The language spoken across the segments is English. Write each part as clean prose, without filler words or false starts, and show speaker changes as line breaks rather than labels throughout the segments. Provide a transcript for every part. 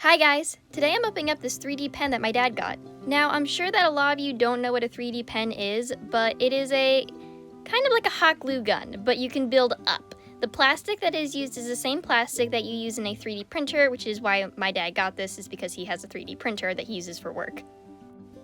Hi guys! Today I'm opening up this 3D pen that my dad got. Now I'm sure that a lot of you don't know what a 3D pen is, but it is a kind of like a hot glue gun, but you can build up. The plastic that is used is the same plastic that you use in a 3D printer, which is why my dad got this, is because he has a 3D printer that he uses for work.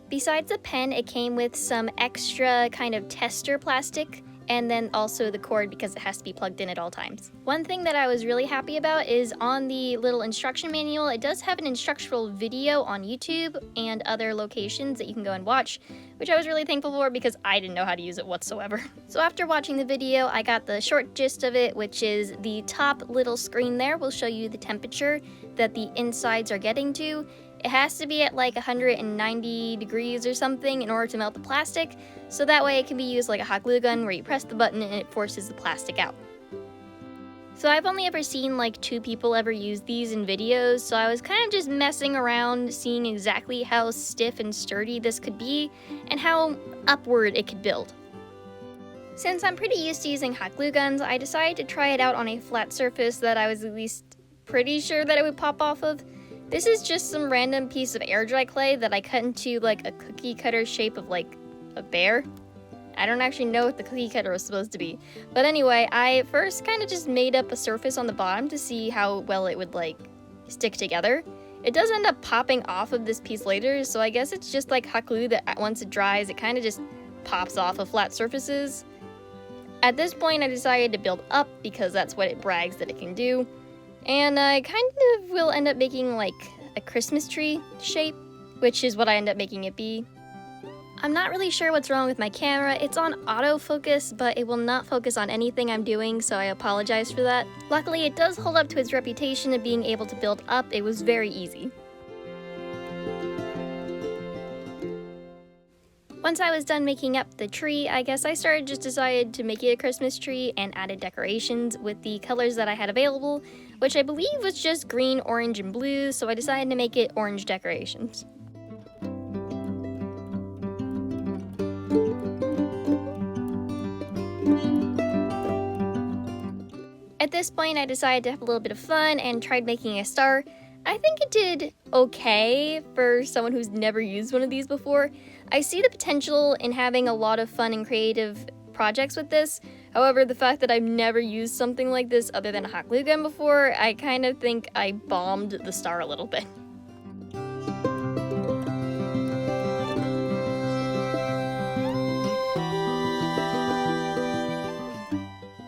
Besides the pen, it came with some extra kind of tester plastic, and then also the cord because it has to be plugged in at all times. One thing that I was really happy about is on the little instruction manual, it does have an instructional video on YouTube and other locations that you can go and watch, which I was really thankful for because I didn't know how to use it whatsoever. So after watching the video, I got the short gist of it, which is the top little screen there will show you the temperature that the insides are getting to. It has to be at like 190 degrees or something in order to melt the plastic, so that way it can be used like a hot glue gun where you press the button and it forces the plastic out. So I've only ever seen like 2 people ever use these in videos, so I was kind of just messing around seeing exactly how stiff and sturdy this could be and how upward it could build. Since I'm pretty used to using hot glue guns, I decided to try it out on a flat surface that I was at least pretty sure that it would pop off of. This is just some random piece of air dry clay that I cut into like a cookie cutter shape of like a bear. I don't actually know what the cookie cutter was supposed to be. But anyway, I first kind of just made up a surface on the bottom to see how well it would like stick together. It does end up popping off of this piece later, so I guess it's just like hot glue that once it dries, it kind of just pops off of flat surfaces. At this point, I decided to build up because that's what it brags that it can do. And I kind of will end up making like a Christmas tree shape, which is what I end up making it be. I'm not really sure what's wrong with my camera. It's on autofocus, but it will not focus on anything I'm doing, so I apologize for that. Luckily, it does hold up to its reputation of being able to build up. It was very easy. Once I was done making up the tree, I guess I decided to make it a Christmas tree and added decorations with the colors that I had available, which I believe was just green, orange, and blue, so I decided to make it orange decorations. At this point, I decided to have a little bit of fun and tried making a star. I think it did okay for someone who's never used one of these before. I see the potential in having a lot of fun and creative projects with this. However, the fact that I've never used something like this other than a hot glue gun before, I kind of think I bombed the star a little bit.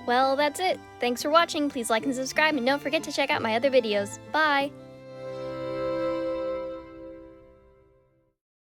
Well, that's it. Thanks for watching. Please like and subscribe, and don't forget to check out my other videos. Bye!